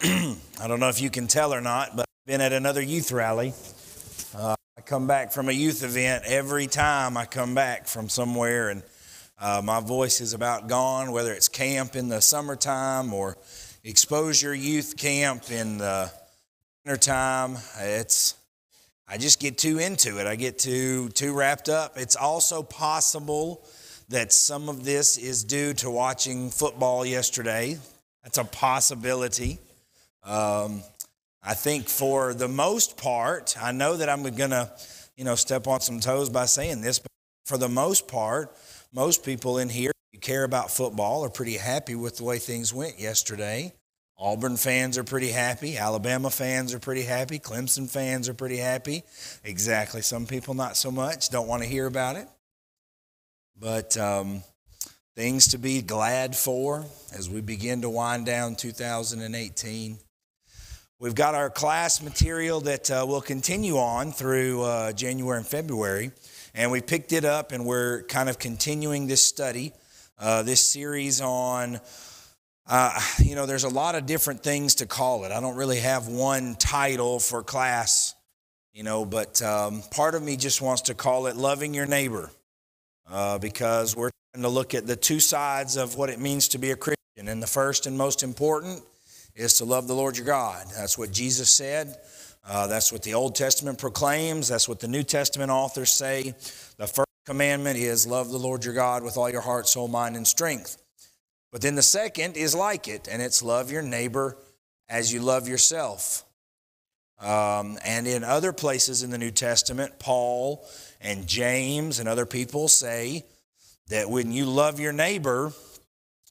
I don't know if you can tell or not, but I've been at another youth rally. I come back from a youth event every time I come back from somewhere, and my voice is about gone, whether it's camp in the summertime or exposure youth camp in the wintertime. I just get too into it. I get too wrapped up. It's also possible that some of this is due to watching football yesterday. That's a possibility. I think for the most part, I know that I'm going to, step on some toes by saying this, but for the most part, most people in here who care about football are pretty happy with the way things went yesterday. Auburn fans are pretty happy. Alabama fans are pretty happy. Clemson fans are pretty happy. Exactly. Some people not so much, don't want to hear about it. But things to be glad for as we begin to wind down 2018. We've got our class material that will continue on through January and February, and we picked it up and we're kind of continuing this study, this series on, there's a lot of different things to call it. I don't really have one title for class, but part of me just wants to call it Loving Your Neighbor. Because we're trying to look at the two sides of what it means to be a Christian. And the first and most important is to love the Lord your God. That's what Jesus said. That's what the Old Testament proclaims. That's what the New Testament authors say. The first commandment is love the Lord your God with all your heart, soul, mind, and strength. But then the second is like it, and it's love your neighbor as you love yourself. And in other places in the New Testament, Paul and James and other people say that when you love your neighbor,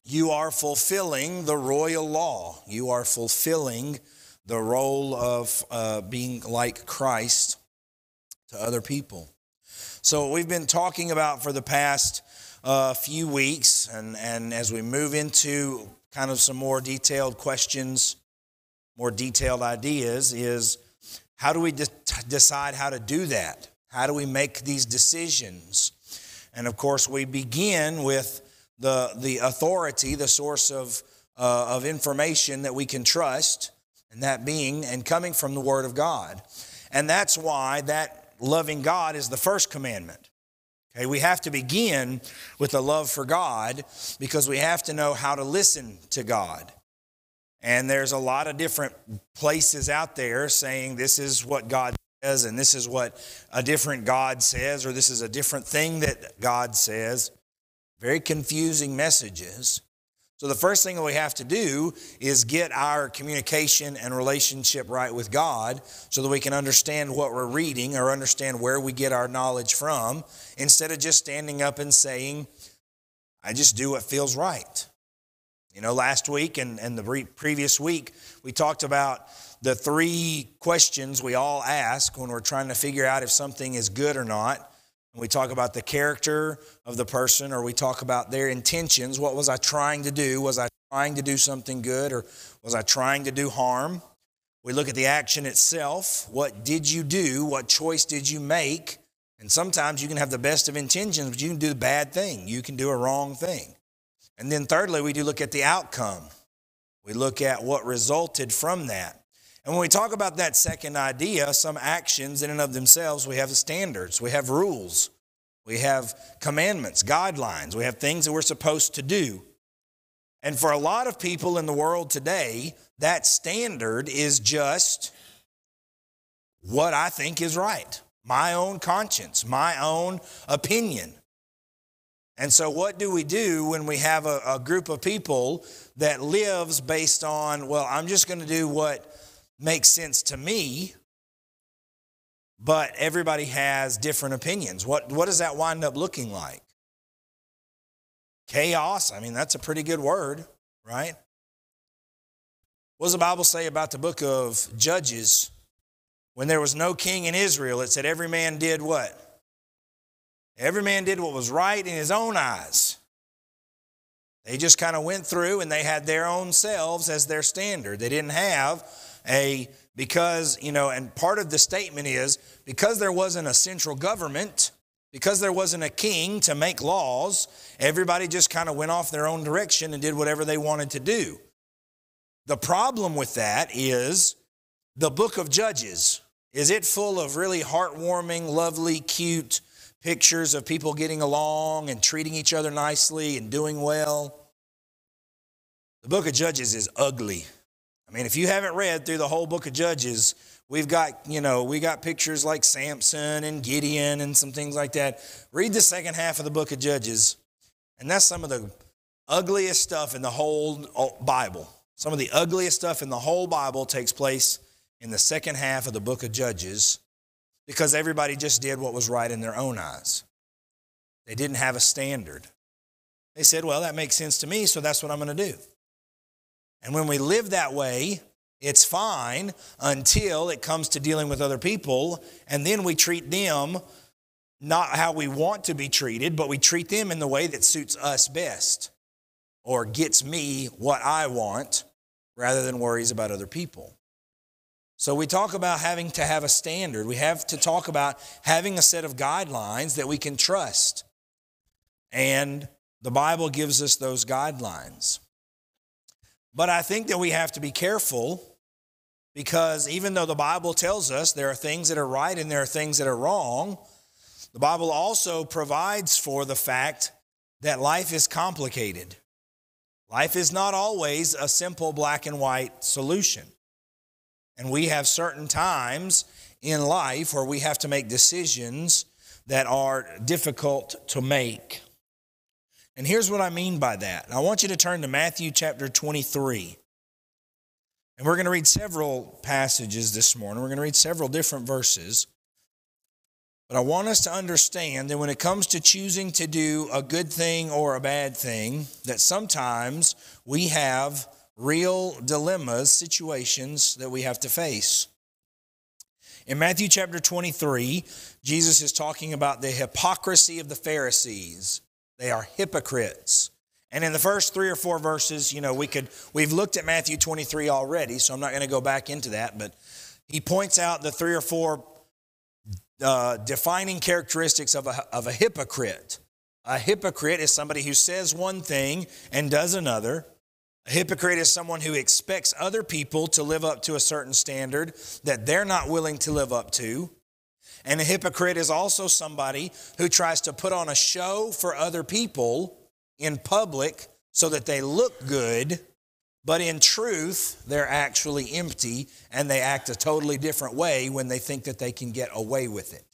you are fulfilling the royal law. You are fulfilling the role of being like Christ to other people. So we've been talking about for the past few weeks, and as we move into kind of some more detailed questions, more detailed ideas, is how do we decide how to do that? How do we make these decisions? And of course, we begin with the authority, the source of information that we can trust, and that being and coming from the Word of God. And that's why that loving God is the first commandment. Okay, we have to begin with a love for God because we have to know how to listen to God. And there's a lot of different places out there saying this is what God says and this is what a different God says, or this is a different thing that God says. Very confusing messages. So the first thing that we have to do is get our communication and relationship right with God so that we can understand what we're reading or understand where we get our knowledge from, instead of just standing up and saying, I just do what feels right. Last week and the previous week, we talked about the three questions we all ask when we're trying to figure out if something is good or not. And we talk about the character of the person, or we talk about their intentions. What was I trying to do? Was I trying to do something good, or was I trying to do harm? We look at the action itself. What did you do? What choice did you make? And sometimes you can have the best of intentions, but you can do the bad thing. You can do a wrong thing. And then thirdly, we do look at the outcome. We look at what resulted from that. And when we talk about that second idea, some actions in and of themselves, we have standards, we have rules, we have commandments, guidelines, we have things that we're supposed to do. And for a lot of people in the world today, that standard is just what I think is right. My own conscience, my own opinion. And so what do we do when we have a group of people that lives based on, well, I'm just going to do what makes sense to me, but everybody has different opinions? What does that wind up looking like? Chaos. I mean, that's a pretty good word, right? What does the Bible say about the book of Judges? When there was no king in Israel, it said every man did what? Every man did what was right in his own eyes. They just kind of went through and they had their own selves as their standard. They didn't have and part of the statement is, because there wasn't a central government, because there wasn't a king to make laws, everybody just kind of went off their own direction and did whatever they wanted to do. The problem with that is the book of Judges. Is it full of really heartwarming, lovely, cute pictures of people getting along and treating each other nicely and doing well? The book of Judges is ugly. I mean, if you haven't read through the whole book of Judges, we got pictures like Samson and Gideon and some things like that. Read the second half of the book of Judges, and that's some of the ugliest stuff in the whole Bible. Some of the ugliest stuff in the whole Bible takes place in the second half of the book of Judges because everybody just did what was right in their own eyes. They didn't have a standard. They said, well, that makes sense to me, so that's what I'm going to do. And when we live that way, it's fine until it comes to dealing with other people, and then we treat them not how we want to be treated, but we treat them in the way that suits us best or gets me what I want rather than worries about other people. So we talk about having to have a standard. We have to talk about having a set of guidelines that we can trust. And the Bible gives us those guidelines. But I think that we have to be careful because even though the Bible tells us there are things that are right and there are things that are wrong, the Bible also provides for the fact that life is complicated. Life is not always a simple black and white solution. And we have certain times in life where we have to make decisions that are difficult to make. And here's what I mean by that. I want you to turn to Matthew chapter 23. And we're going to read several passages this morning. We're going to read several different verses. But I want us to understand that when it comes to choosing to do a good thing or a bad thing, that sometimes we have real dilemmas, situations that we have to face. In Matthew chapter 23, Jesus is talking about the hypocrisy of the Pharisees. They are hypocrites. And in the first 3 or 4 verses, we've looked at Matthew 23 already, so I'm not going to go back into that, but he points out the 3 or 4 defining characteristics of a hypocrite. A hypocrite is somebody who says one thing and does another. A hypocrite is someone who expects other people to live up to a certain standard that they're not willing to live up to. And a hypocrite is also somebody who tries to put on a show for other people in public so that they look good, but in truth, they're actually empty and they act a totally different way when they think that they can get away with it.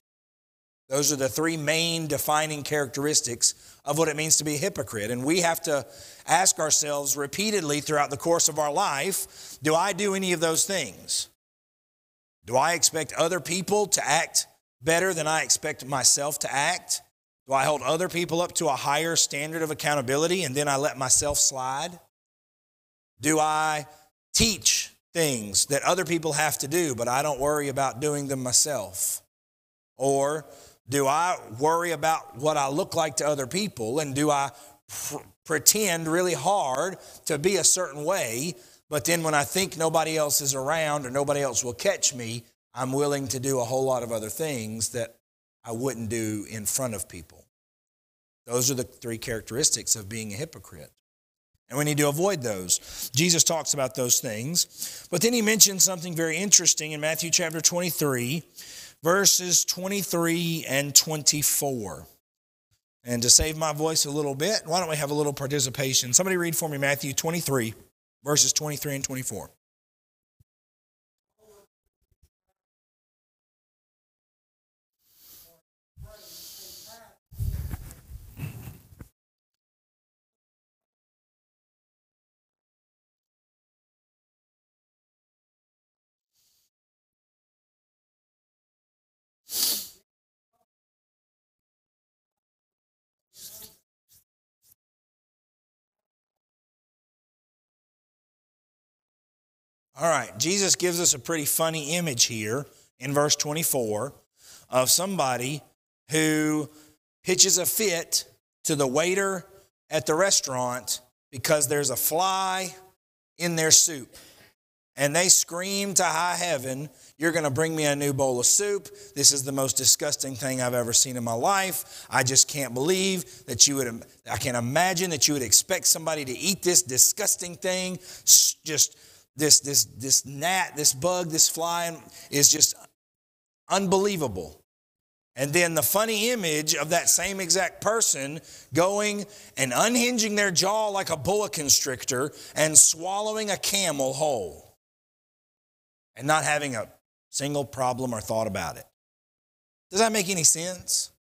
Those are the 3 main defining characteristics of what it means to be a hypocrite. And we have to ask ourselves repeatedly throughout the course of our life, do I do any of those things? Do I expect other people to act better than I expect myself to act? Do I hold other people up to a higher standard of accountability and then I let myself slide? Do I teach things that other people have to do, but I don't worry about doing them myself? Or do I worry about what I look like to other people, and do I pretend really hard to be a certain way, but then when I think nobody else is around or nobody else will catch me, I'm willing to do a whole lot of other things that I wouldn't do in front of people? Those are the 3 characteristics of being a hypocrite. And we need to avoid those. Jesus talks about those things. But then he mentions something very interesting in Matthew chapter 23, verses 23 and 24. And to save my voice a little bit, why don't we have a little participation? Somebody read for me Matthew 23, verses 23 and 24. All right, Jesus gives us a pretty funny image here in verse 24 of somebody who pitches a fit to the waiter at the restaurant because there's a fly in their soup. And they scream to high heaven, "You're going to bring me a new bowl of soup. This is the most disgusting thing I've ever seen in my life. I just can't believe that I can't imagine that you would expect somebody to eat this disgusting thing. Just this gnat, this bug, this fly is just unbelievable. And then the funny image of that same exact person going and unhinging their jaw like a boa constrictor and swallowing a camel whole and not having a single problem or thought about it. Does that make any sense?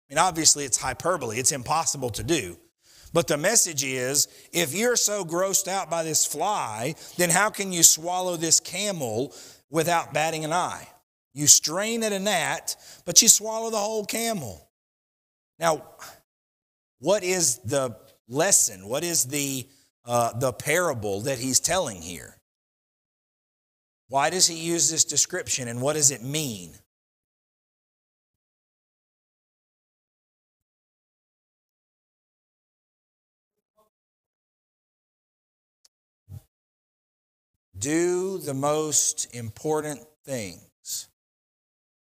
I mean, obviously it's hyperbole. It's impossible to do. But the message is, if you're so grossed out by this fly, then how can you swallow this camel without batting an eye? You strain at a gnat, but you swallow the whole camel. Now, what is the lesson? What is the parable that he's telling here? Why does he use this description, and what does it mean? Do the most important things.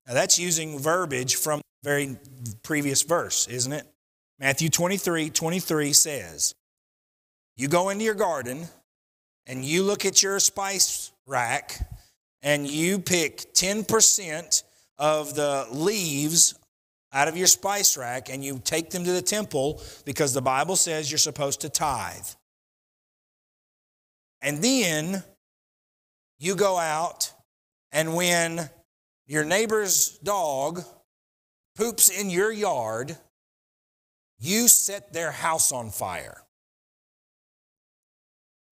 Now that's using verbiage from the very previous verse, isn't it? Matthew 23:23 says, you go into your garden and you look at your spice rack and you pick 10% of the leaves out of your spice rack and you take them to the temple because the Bible says you're supposed to tithe. And then you go out and when your neighbor's dog poops in your yard, you set their house on fire.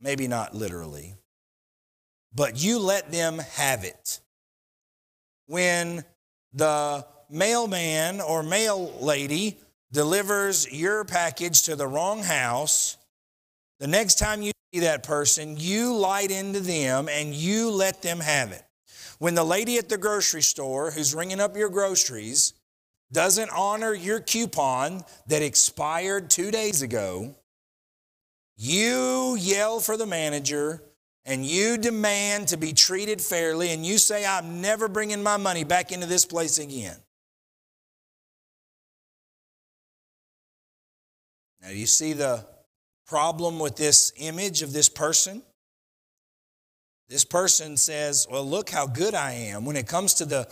Maybe not literally, but you let them have it. When the mailman or mail lady delivers your package to the wrong house, the next time you see that person, you light into them and you let them have it. When the lady at the grocery store who's ringing up your groceries doesn't honor your coupon that expired 2 days ago, you yell for the manager and you demand to be treated fairly and you say, I'm never bringing my money back into this place again. Now, you see the problem with this image of this person? This person says, well, look how good I am. When it comes to the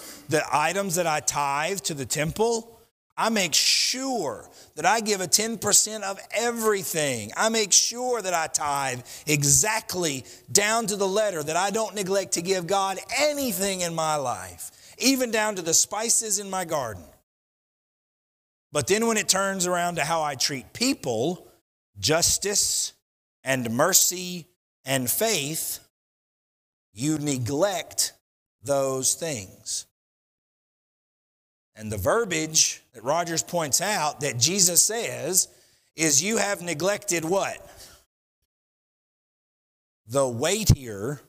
items that I tithe to the temple, I make sure that I give a 10% of everything. I make sure that I tithe exactly down to the letter, that I don't neglect to give God anything in my life, even down to the spices in my garden. But then when it turns around to how I treat people, justice and mercy and faith, you neglect those things. And the verbiage that Rogers points out that Jesus says is you have neglected what? The weightier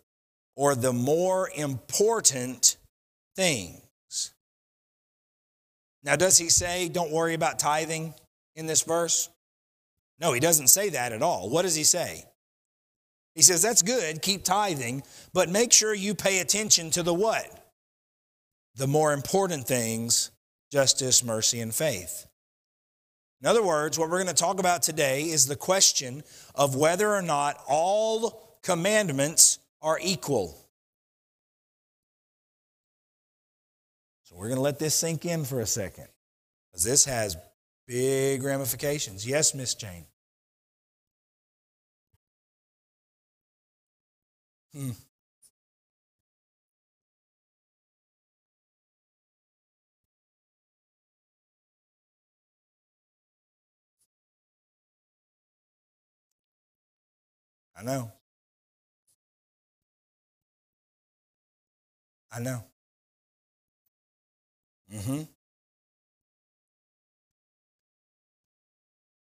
or the more important things. Now, does he say don't worry about tithing in this verse? No, he doesn't say that at all. What does he say? He says, that's good, keep tithing, but make sure you pay attention to the what? The more important things, justice, mercy, and faith. In other words, what we're going to talk about today is the question of whether or not all commandments are equal. So we're going to let this sink in for a second, because this has big ramifications. Yes, Miss Jane? I know.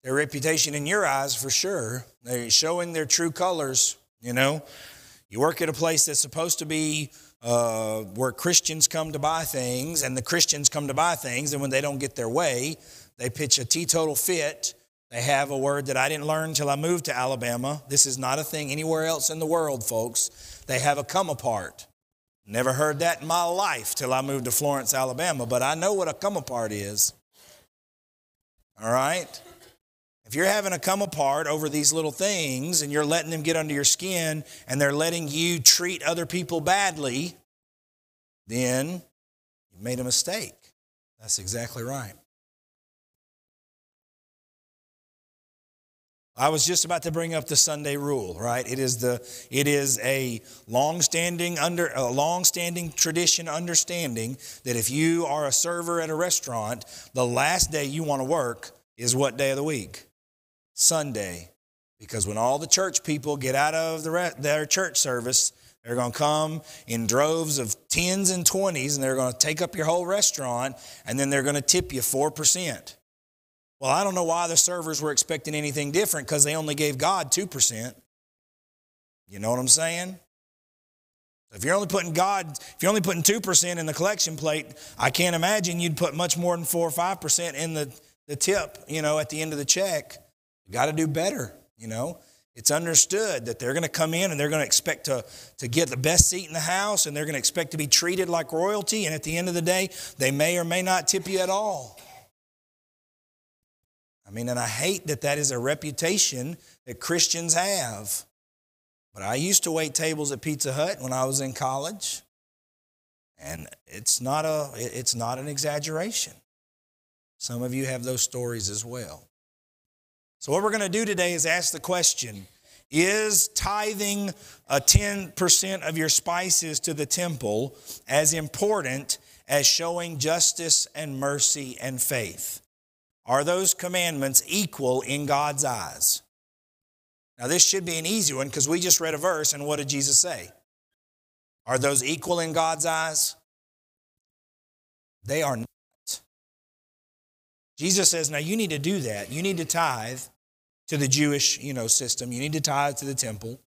Their reputation in your eyes, for sure. They're showing their true colors, you know. You work at a place that's supposed to be where Christians come to buy things, and the Christians come to buy things, and when they don't get their way, they pitch a teetotal fit. They have a word that I didn't learn until I moved to Alabama. This is not a thing anywhere else in the world, folks. They have a come apart. Never heard that in my life till I moved to Florence, Alabama, but I know what a come apart is. All right? If you're having a come apart over these little things and you're letting them get under your skin and they're letting you treat other people badly, then you made a mistake. That's exactly right. I was just about to bring up the Sunday rule, right? It is a long-standing tradition understanding that if you are a server at a restaurant, the last day you want to work is what day of the week? Sunday. Because when all the church people get out of their church service, they're going to come in droves of 10s and 20s, and they're going to take up your whole restaurant, and then they're going to tip you 4%. Well, I don't know why the servers were expecting anything different, because they only gave God 2%. You know what I'm saying? If you're only putting 2% in the collection plate, I can't imagine you'd put much more than 4 or 5% in the tip, at the end of the check. You got to do better, It's understood that they're going to come in and they're going to expect to get the best seat in the house, and they're going to expect to be treated like royalty, and at the end of the day, they may or may not tip you at all. And I hate that is a reputation that Christians have. But I used to wait tables at Pizza Hut when I was in college, and it's not an exaggeration. Some of you have those stories as well. So what we're going to do today is ask the question, is tithing 10% of your spices to the temple as important as showing justice and mercy and faith? Are those commandments equal in God's eyes? Now, this should be an easy one because we just read a verse, and what did Jesus say? Are those equal in God's eyes? They are not. Jesus says, now you need to do that. You need to tithe to the Jewish, system. You need to tithe to the temple.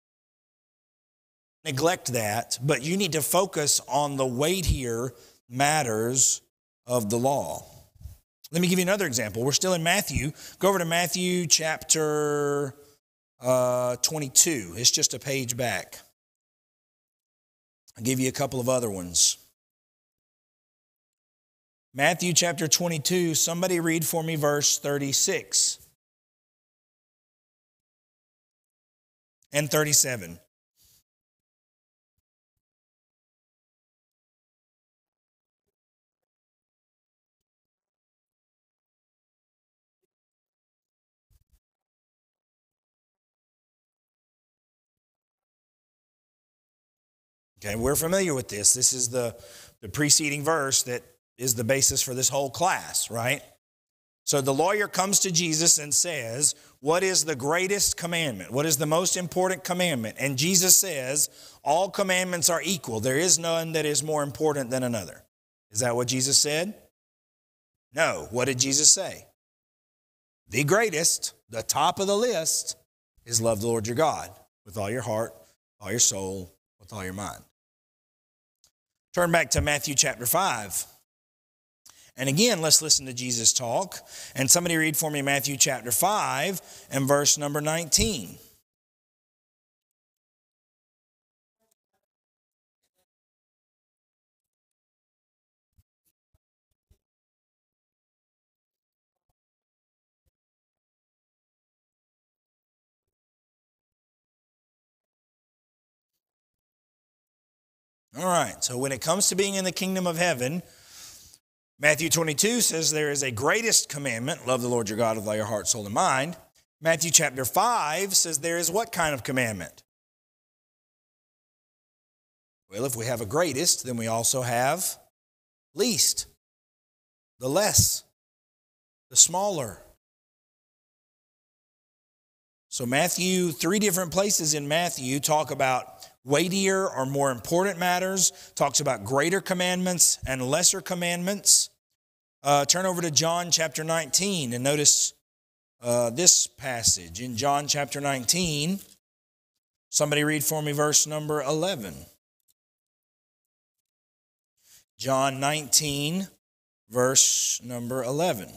Neglect that, but you need to focus on the weightier matters of the law. Let me give you another example. We're still in Matthew. Go over to Matthew chapter 22. It's just a page back. I'll give you a couple of other ones. Matthew chapter 22, somebody read for me verse 36 and 37. Okay, we're familiar with this. This is the preceding verse that is the basis for this whole class, right? So the lawyer comes to Jesus and says, what is the greatest commandment? What is the most important commandment? And Jesus says, all commandments are equal. There is none that is more important than another. Is that what Jesus said? No. What did Jesus say? The greatest, the top of the list, is love the Lord your God with all your heart, all your soul, with all your mind. Turn back to Matthew chapter 5. And again, let's listen to Jesus talk. And somebody read for me Matthew chapter 5 and verse number 19. All right, so when it comes to being in the kingdom of heaven, Matthew 22 says there is a greatest commandment, love the Lord your God with all your heart, soul, and mind. Matthew chapter 5 says there is what kind of commandment? Well, if we have a greatest, then we also have least, the less, the smaller. So Matthew, 3 different places in Matthew talk about weightier or more important matters, talks about greater commandments and lesser commandments. Turn over to John chapter 19 and notice this passage. In John chapter 19, somebody read for me verse number 11. John 19, verse number 11.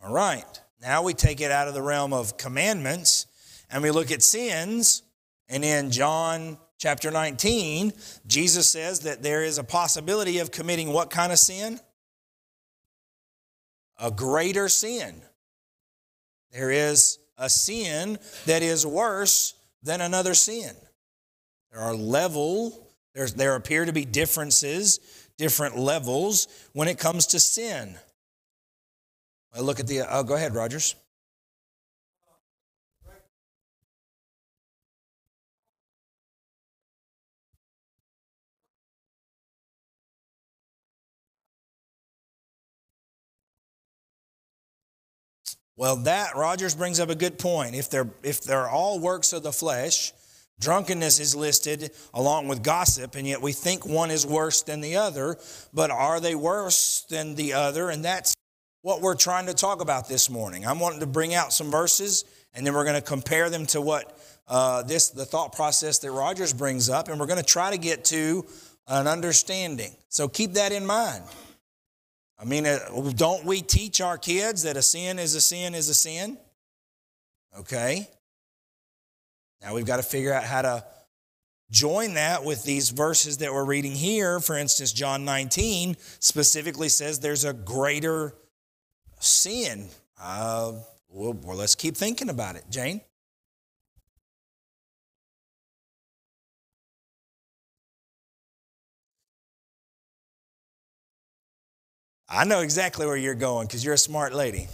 All right, now we take it out of the realm of commandments and we look at sins And in John chapter 19, Jesus says that there is a possibility of committing what kind of sin? A greater sin. There is a sin that is worse than another sin. There appear to be differences, different levels when it comes to sin. Look at go ahead, Rogers. Well, Rogers brings up a good point. If they're all works of the flesh, drunkenness is listed along with gossip, and yet we think one is worse than the other, but are they worse than the other? And that's what we're trying to talk about this morning. I'm wanting to bring out some verses, and then we're going to compare them to what the thought process that Rogers brings up, and we're going to try to get to an understanding. So keep that in mind. I mean, don't we teach our kids that a sin is a sin is a sin? Okay. Now we've got to figure out how to join that with these verses that we're reading here. For instance, John 19 specifically says there's a greater sin. Well, let's keep thinking about it. Jane? I know exactly where you're going because you're a smart lady.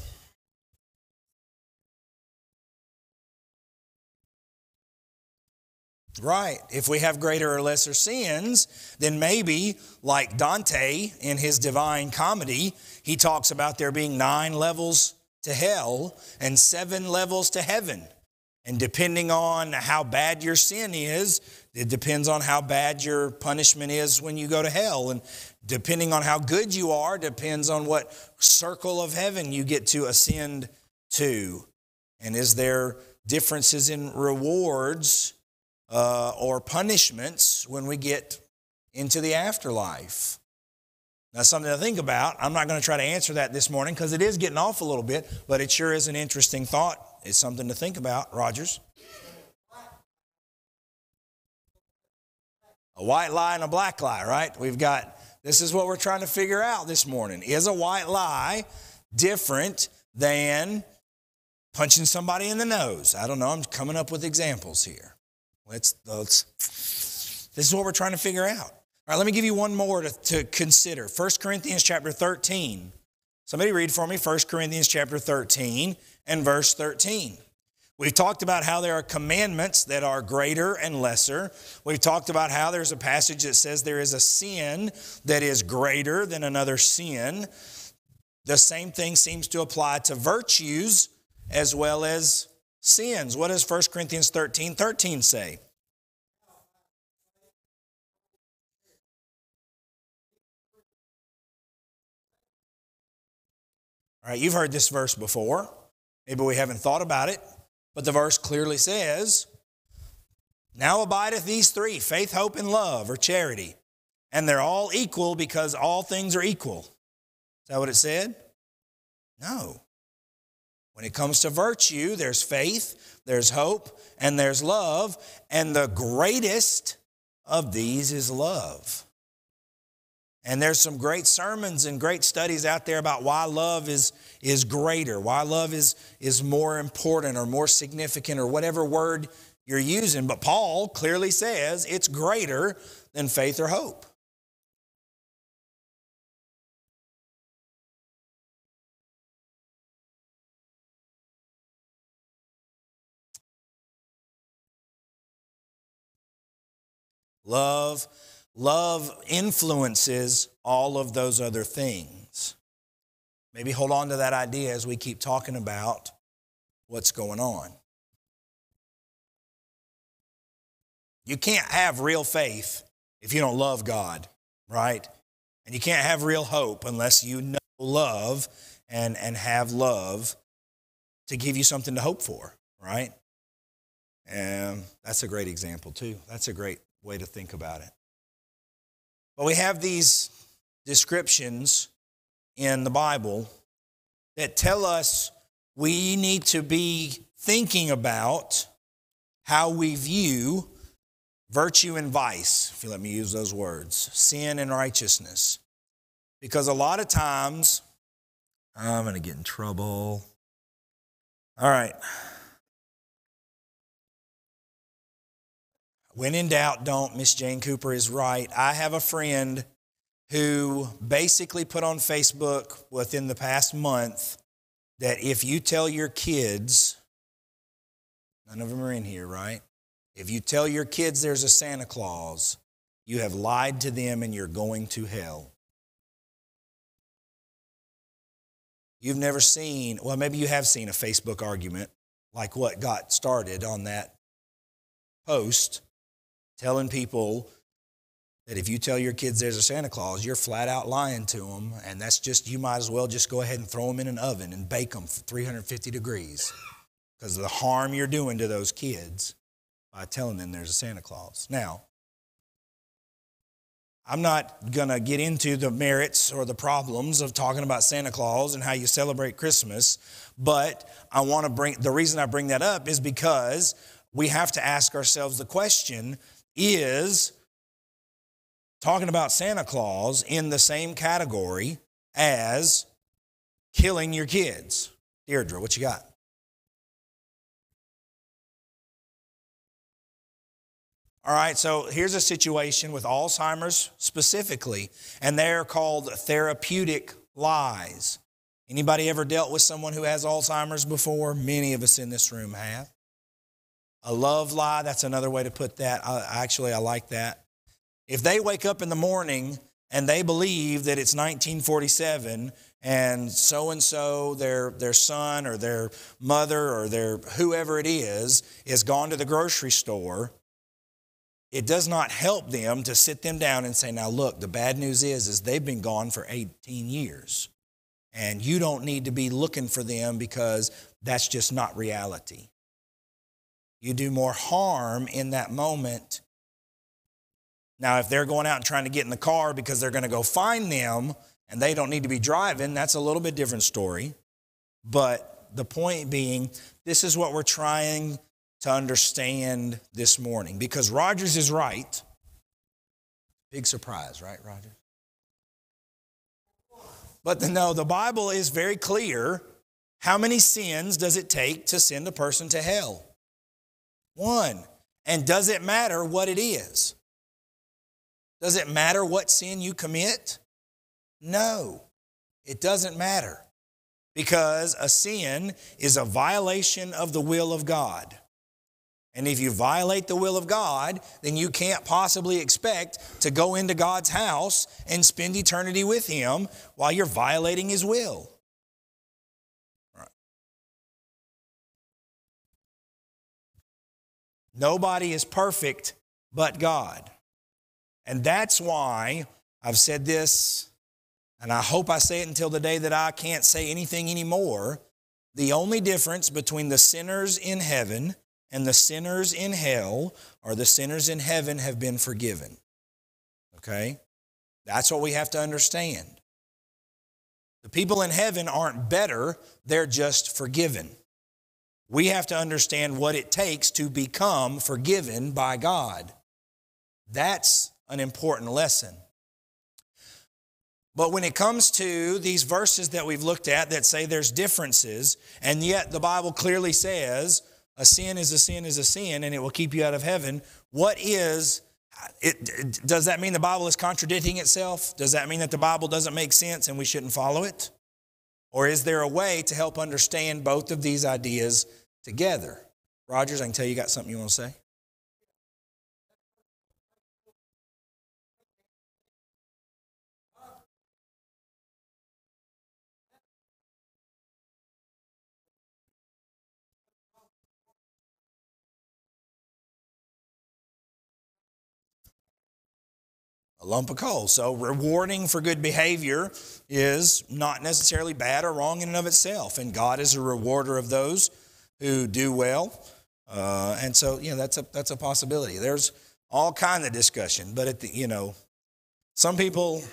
Right. If we have greater or lesser sins, then maybe, like Dante in his Divine Comedy, he talks about there being 9 levels to hell and 7 levels to heaven. And depending on how bad your sin is, it depends on how bad your punishment is when you go to hell. And depending on how good you are, depends on what circle of heaven you get to ascend to. And is there differences in rewards or punishments when we get into the afterlife? That's something to think about. I'm not going to try to answer that this morning because it is getting off a little bit, but it sure is an interesting thought. It's something to think about. Rogers? A white lie and a black lie, right? This is what we're trying to figure out this morning. Is a white lie different than punching somebody in the nose? I don't know. I'm coming up with examples here. This is what we're trying to figure out. All right, let me give you one more to consider. 1 Corinthians chapter 13. Somebody read for me 1 Corinthians chapter 13 and verse 13. We've talked about how there are commandments that are greater and lesser. We've talked about how there's a passage that says there is a sin that is greater than another sin. The same thing seems to apply to virtues as well as sins. What does 1 Corinthians 13:13 say? All right, you've heard this verse before. Maybe we haven't thought about it. But the verse clearly says, now abideth these 3, faith, hope, and love, or charity. And they're all equal because all things are equal. Is that what it said? No. When it comes to virtue, there's faith, there's hope, and there's love. And the greatest of these is love. And there's some great sermons and great studies out there about why love is greater, why love is more important or more significant or whatever word you're using. But Paul clearly says it's greater than faith or hope. Love influences all of those other things. Maybe hold on to that idea as we keep talking about what's going on. You can't have real faith if you don't love God, right? And you can't have real hope unless you know love and have love to give you something to hope for, right? And that's a great example too. That's a great way to think about it. But we have these descriptions in the Bible that tell us we need to be thinking about how we view virtue and vice, if you let me use those words, sin and righteousness. Because a lot of times, I'm going to get in trouble. All right. When in doubt, don't. Miss Jane Cooper is right. I have a friend who basically put on Facebook within the past month that if you tell your kids, none of them are in here, right? If you tell your kids there's a Santa Claus, you have lied to them and you're going to hell. You've never seen, well, maybe you have seen a Facebook argument like what got started on that post, telling people that if you tell your kids there's a Santa Claus, you're flat out lying to them, and that's just, you might as well just go ahead and throw them in an oven and bake them for 350 degrees because of the harm you're doing to those kids by telling them there's a Santa Claus. Now, I'm not going to get into the merits or the problems of talking about Santa Claus and how you celebrate Christmas, but the reason I bring that up is because we have to ask ourselves the question, is talking about Santa Claus in the same category as killing your kids? Deirdre, what you got? All right, so here's a situation with Alzheimer's specifically, and they're called therapeutic lies. Anybody ever dealt with someone who has Alzheimer's before? Many of us in this room have. A love lie, that's another way to put that. I like that. If they wake up in the morning and they believe that it's 1947 and so-and-so, their son or their mother or their whoever it is gone to the grocery store, it does not help them to sit them down and say, now look, the bad news is they've been gone for 18 years. And you don't need to be looking for them because that's just not reality. You do more harm in that moment. Now, if they're going out and trying to get in the car because they're going to go find them and they don't need to be driving, that's a little bit different story. But the point being, this is what we're trying to understand this morning, because Rogers is right. Big surprise, right, Roger? But no, the Bible is very clear. How many sins does it take to send a person to hell? One. And does it matter what it is? Does it matter what sin you commit? No, it doesn't matter, because a sin is a violation of the will of God. And if you violate the will of God, then you can't possibly expect to go into God's house and spend eternity with Him while you're violating His will. All right. Nobody is perfect but God. And that's why I've said this, and I hope I say it until the day that I can't say anything anymore. The only difference between the sinners in heaven and the sinners in hell are the sinners in heaven have been forgiven. Okay? That's what we have to understand. The people in heaven aren't better, they're just forgiven. We have to understand what it takes to become forgiven by God. That's an important lesson. But when it comes to these verses that we've looked at that say there's differences, and yet the Bible clearly says a sin is a sin is a sin, and it will keep you out of heaven. What is it? Does that mean the Bible is contradicting itself? Does that mean that the Bible doesn't make sense and we shouldn't follow it? Or is there a way to help understand both of these ideas together? Rogers, I can tell you got something you want to say. A lump of coal. So rewarding for good behavior is not necessarily bad or wrong in and of itself. And God is a rewarder of those who do well. And so, that's a possibility. There's all kind of discussion. But, some people,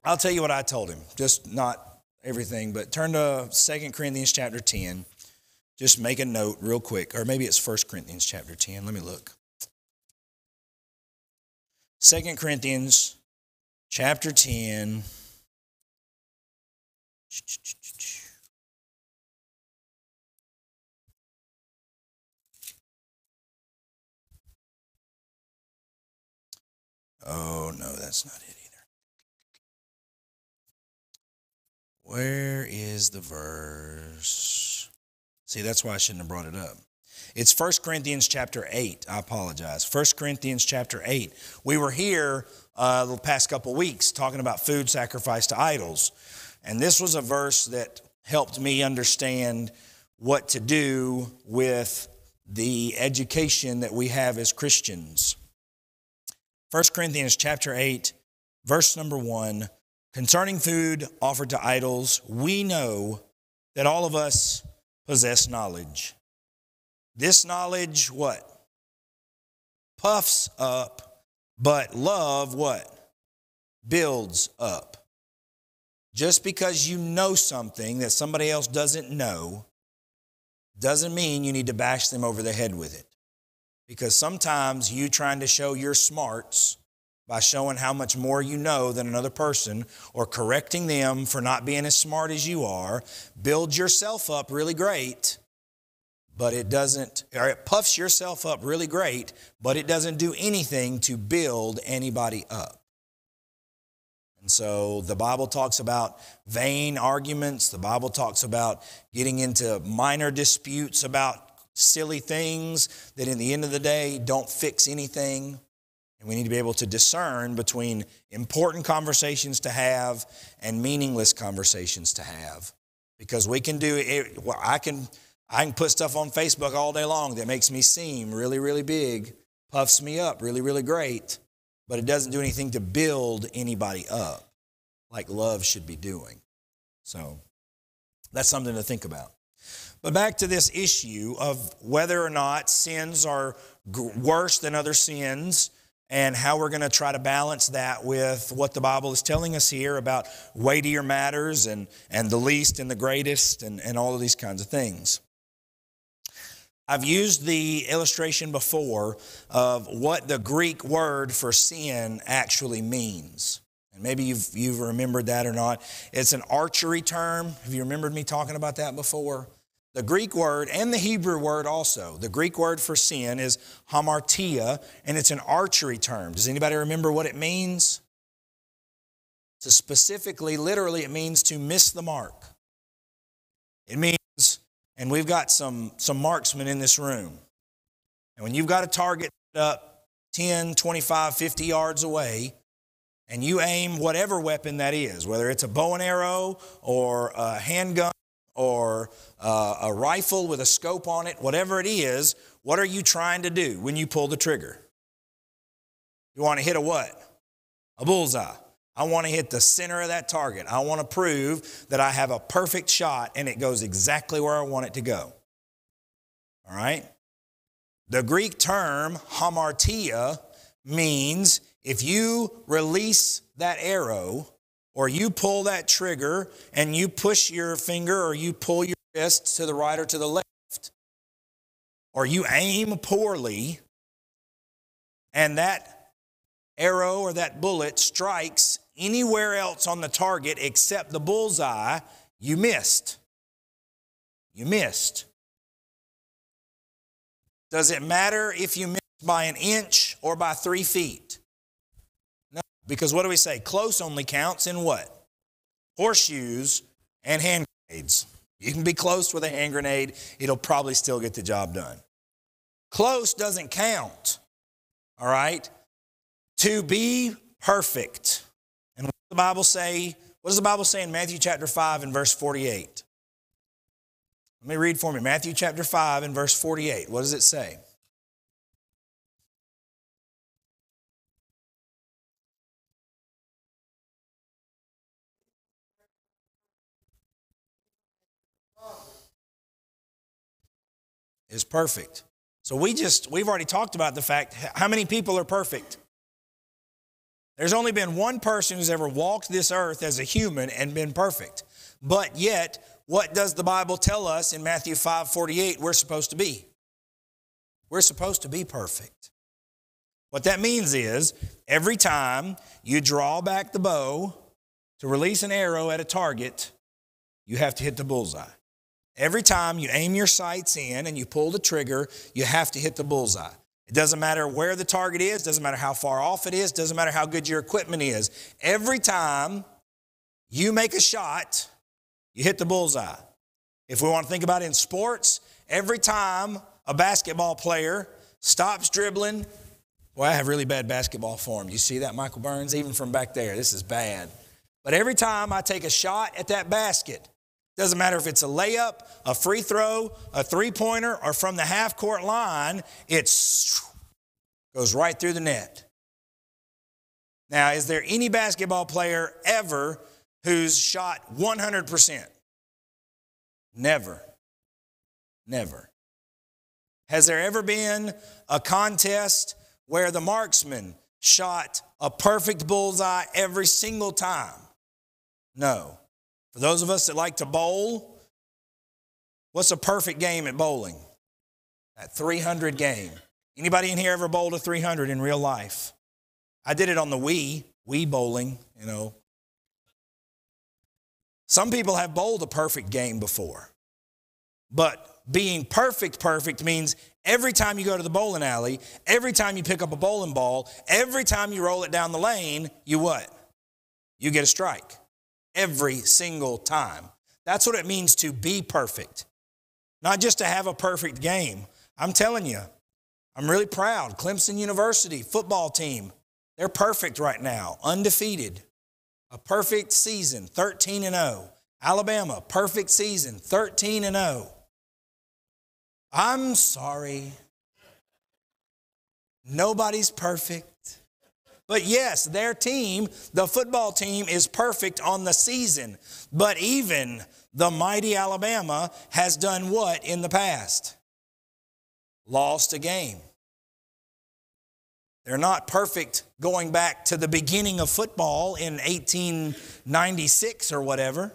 I'll tell you what I told him. Just not everything, but turn to 2 Corinthians chapter 10. just make a note real quick, or maybe it's 1 Corinthians chapter 10. Let me look. 2 Corinthians chapter 10. Oh, no, that's not it either. Where is the verse? See, that's why I shouldn't have brought it up. It's 1 Corinthians chapter 8. I apologize. 1 Corinthians chapter 8. We were here the past couple weeks talking about food sacrificed to idols. And this was a verse that helped me understand what to do with the education that we have as Christians. 1 Corinthians chapter 8, verse number 1, concerning food offered to idols, we know that all of us possess knowledge. This knowledge, what? Puffs up, but love, what? Builds up. Just because you know something that somebody else doesn't know, doesn't mean you need to bash them over the head with it. Because sometimes you trying to show your smarts by showing how much more you know than another person or correcting them for not being as smart as you are builds yourself up really great, but it doesn't, or it puffs yourself up really great, but it doesn't do anything to build anybody up. And so the Bible talks about vain arguments. The Bible talks about getting into minor disputes about silly things that in the end of the day don't fix anything. And we need to be able to discern between important conversations to have and meaningless conversations to have. Because we can do it, well, I can put stuff on Facebook all day long that makes me seem really, really big, puffs me up really, really great, but it doesn't do anything to build anybody up like love should be doing. So that's something to think about. But back to this issue of whether or not sins are worse than other sins and how we're going to try to balance that with what the Bible is telling us here about weightier matters and the least and the greatest and all of these kinds of things. I've used the illustration before of what the Greek word for sin actually means. And maybe you've remembered that or not. It's an archery term. Have you remembered me talking about that before? The Greek word and the Hebrew word also. The Greek word for sin is hamartia, and it's an archery term. Does anybody remember what it means? So specifically, literally, it means to miss the mark. It means, and we've got some marksmen in this room. And when you've got a target up 10, 25, 50 yards away, and you aim whatever weapon that is, whether it's a bow and arrow or a handgun, or a rifle with a scope on it, whatever it is, what are you trying to do when you pull the trigger? You want to hit a what? A bullseye. I want to hit the center of that target. I want to prove that I have a perfect shot and it goes exactly where I want it to go. All right? The Greek term hamartia means if you release that arrow, or you pull that trigger and you push your finger or you pull your wrist to the right or to the left, or you aim poorly and that arrow or that bullet strikes anywhere else on the target except the bullseye, you missed. You missed. Does it matter if you missed by an inch or by 3 feet? Because what do we say? Close only counts in what? Horseshoes and hand grenades. You can be close with a hand grenade. It'll probably still get the job done. Close doesn't count. All right? To be perfect. And what does the Bible say? What does the Bible say in Matthew chapter 5 and verse 48? Let me read for me. Matthew chapter 5 and verse 48. What does it say? Is perfect. So we've already talked about the fact, how many people are perfect? There's only been one person who's ever walked this earth as a human and been perfect. But yet, what does the Bible tell us in Matthew 5:48 we're supposed to be? We're supposed to be perfect. What that means is, every time you draw back the bow to release an arrow at a target, you have to hit the bullseye. Every time you aim your sights in and you pull the trigger, you have to hit the bullseye. It doesn't matter where the target is, doesn't matter how far off it is, doesn't matter how good your equipment is. Every time you make a shot, you hit the bullseye. If we want to think about it in sports, every time a basketball player stops dribbling, well, I have really bad basketball form. You see that, Michael Burns? Even from back there, this is bad. But every time I take a shot at that basket, doesn't matter if it's a layup, a free throw, a three-pointer, or from the half-court line, it goes right through the net. Now, is there any basketball player ever who's shot 100%? Never. Never. Has there ever been a contest where the marksman shot a perfect bullseye every single time? No. For those of us that like to bowl, what's a perfect game at bowling? That 300 game. Anybody in here ever bowled a 300 in real life? I did it on the Wii bowling, you know. Some people have bowled a perfect game before. But being perfect means every time you go to the bowling alley, every time you pick up a bowling ball, every time you roll it down the lane, you what? You get a strike. Every single time. That's what it means to be perfect. Not just to have a perfect game. I'm telling you, I'm really proud. Clemson University football team, they're perfect right now, undefeated. A perfect season, 13-0. Alabama, perfect season, 13-0. I'm sorry. Nobody's perfect. But yes, their team, the football team, is perfect on the season. But even the mighty Alabama has done what in the past? Lost a game. They're not perfect going back to the beginning of football in 1896 or whatever.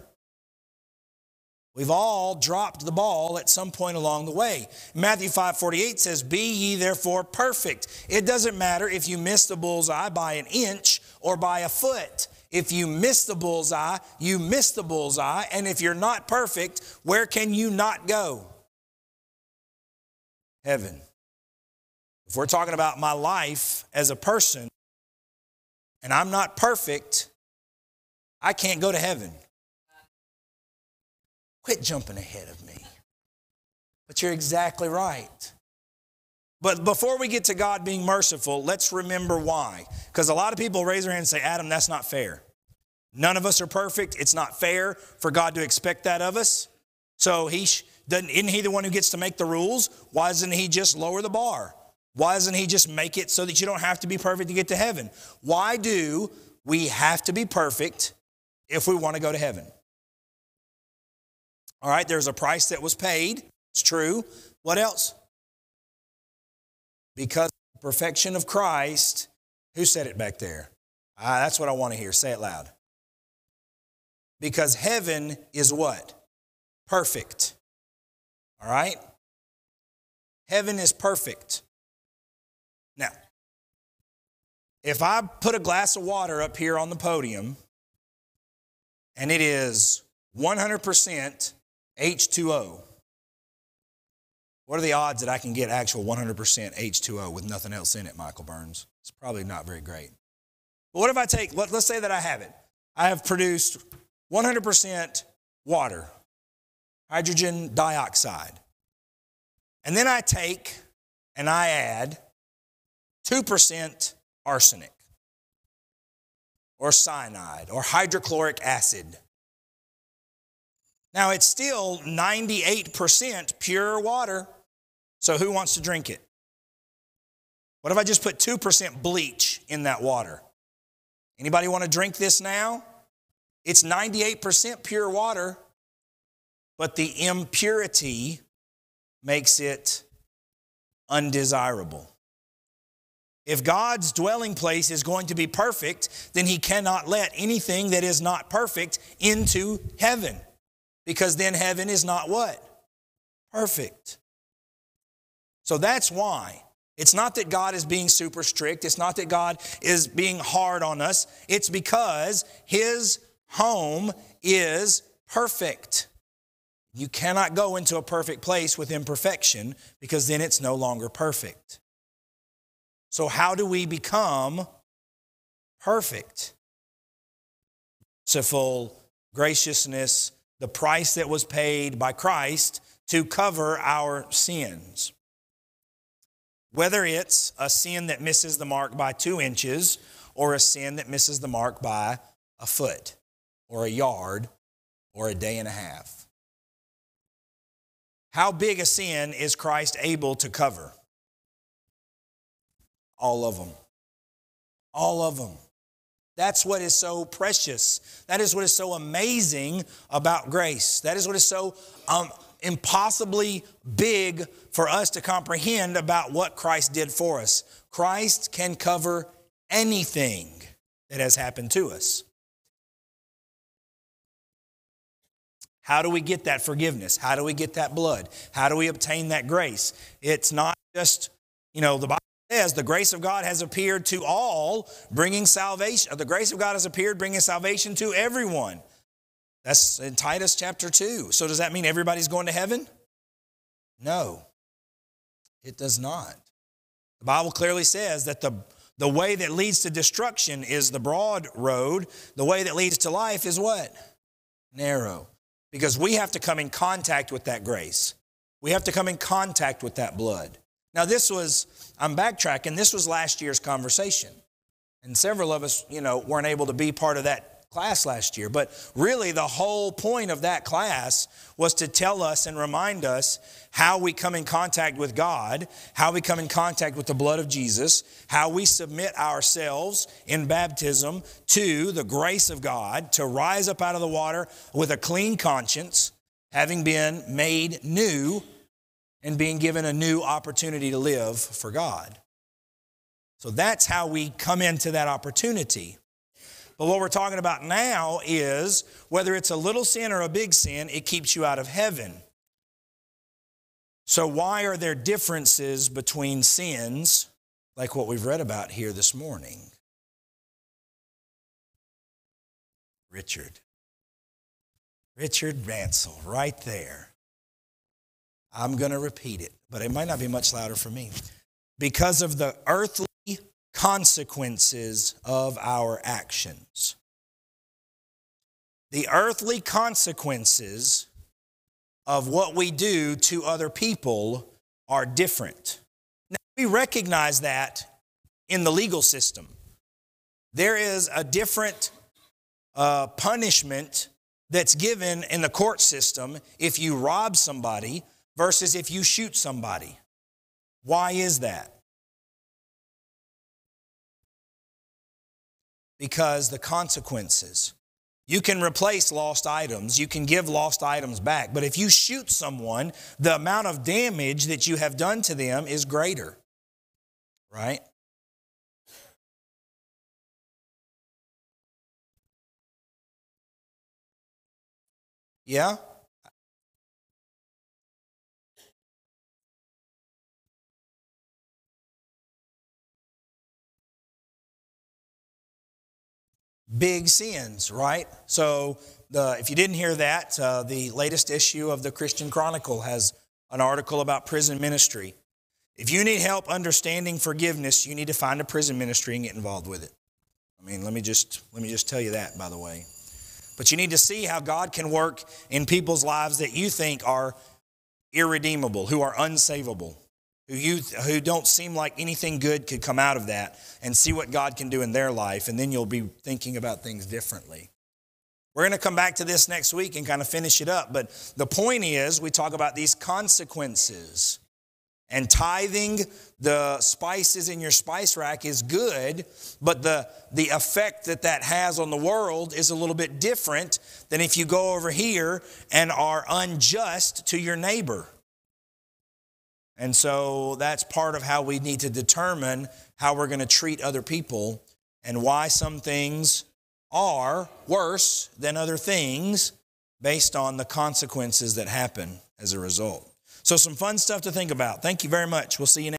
We've all dropped the ball at some point along the way. Matthew 5:48 says, "Be ye therefore perfect." It doesn't matter if you miss the bullseye by an inch or by a foot. If you miss the bullseye, you miss the bullseye. And if you're not perfect, where can you not go? Heaven. If we're talking about my life as a person, and I'm not perfect, I can't go to heaven. Quit jumping ahead of me. But you're exactly right. But before we get to God being merciful, let's remember why. Because a lot of people raise their hand and say, Adam, that's not fair. None of us are perfect. It's not fair for God to expect that of us. So isn't he the one who gets to make the rules? Why doesn't he just lower the bar? Why doesn't he just make it so that you don't have to be perfect to get to heaven? Why do we have to be perfect if we want to go to heaven? All right, there's a price that was paid. It's true. What else? Because of the perfection of Christ. Who said it back there? That's what I want to hear. Say it loud. Because heaven is what? Perfect. All right? Heaven is perfect. Now, if I put a glass of water up here on the podium and it is 100% H2O, what are the odds that I can get actual 100% H2O with nothing else in it, Michael Burns? It's probably not very great. But what if I take, let's say that I have it. I have produced 100% water, hydrogen dioxide. And then I take and I add 2% arsenic or cyanide or hydrochloric acid. Now, it's still 98% pure water, so who wants to drink it? What if I just put 2% bleach in that water? Anybody want to drink this now? It's 98% pure water, but the impurity makes it undesirable. If God's dwelling place is going to be perfect, then he cannot let anything that is not perfect into heaven. because then heaven is not what? Perfect. So that's why. It's not that God is being super strict. It's not that God is being hard on us. It's because His home is perfect. You cannot go into a perfect place with imperfection because then it's no longer perfect. So how do we become perfect? Merciful graciousness, the price that was paid by Christ to cover our sins. Whether it's a sin that misses the mark by 2 inches or a sin that misses the mark by a foot or a yard or a day and a half. How big a sin is Christ able to cover? All of them. All of them. That's what is so precious. That is what is so amazing about grace. That is what is so impossibly big for us to comprehend about what Christ did for us. Christ can cover anything that has happened to us. How do we get that forgiveness? How do we get that blood? How do we obtain that grace? It's not just, the Bible says the grace of God has appeared to all, bringing salvation. The grace of God has appeared, bringing salvation to everyone. That's in Titus chapter 2. So does that mean everybody's going to heaven? No, it does not. The Bible clearly says that the way that leads to destruction is the broad road. The way that leads to life is what? Narrow. Because we have to come in contact with that grace. We have to come in contact with that blood. Now I'm backtracking, this was last year's conversation. And several of us, weren't able to be part of that class last year. But really the whole point of that class was to tell us and remind us how we come in contact with God, how we come in contact with the blood of Jesus, how we submit ourselves in baptism to the grace of God to rise up out of the water with a clean conscience, having been made new and being given a new opportunity to live for God. So that's how we come into that opportunity. But what we're talking about now is whether it's a little sin or a big sin, it keeps you out of heaven. So why are there differences between sins like what we've read about here this morning? Richard Ransel, right there. I'm going to repeat it, but it might not be much louder for me. Because of the earthly consequences of our actions. The earthly consequences of what we do to other people are different. Now, we recognize that in the legal system. There is a different punishment that's given in the court system if you rob somebody versus if you shoot somebody. Why is that? Because the consequences. You can replace lost items. You can give lost items back. But if you shoot someone, the amount of damage that you have done to them is greater. Right? Yeah? Big sins, right? So if you didn't hear that, the latest issue of the Christian Chronicle has an article about prison ministry. If you need help understanding forgiveness, you need to find a prison ministry and get involved with it. I mean, let me just tell you that, by the way. But you need to see how God can work in people's lives that you think are irredeemable, who are unsavable, who don't seem like anything good could come out of that, and see what God can do in their life, and then you'll be thinking about things differently. We're going to come back to this next week and kind of finish it up, but the point is we talk about these consequences. And tithing the spices in your spice rack is good, but the effect that has on the world is a little bit different than if you go over here and are unjust to your neighbor. And so that's part of how we need to determine how we're going to treat other people and why some things are worse than other things based on the consequences that happen as a result. So some fun stuff to think about. Thank you very much. We'll see you next.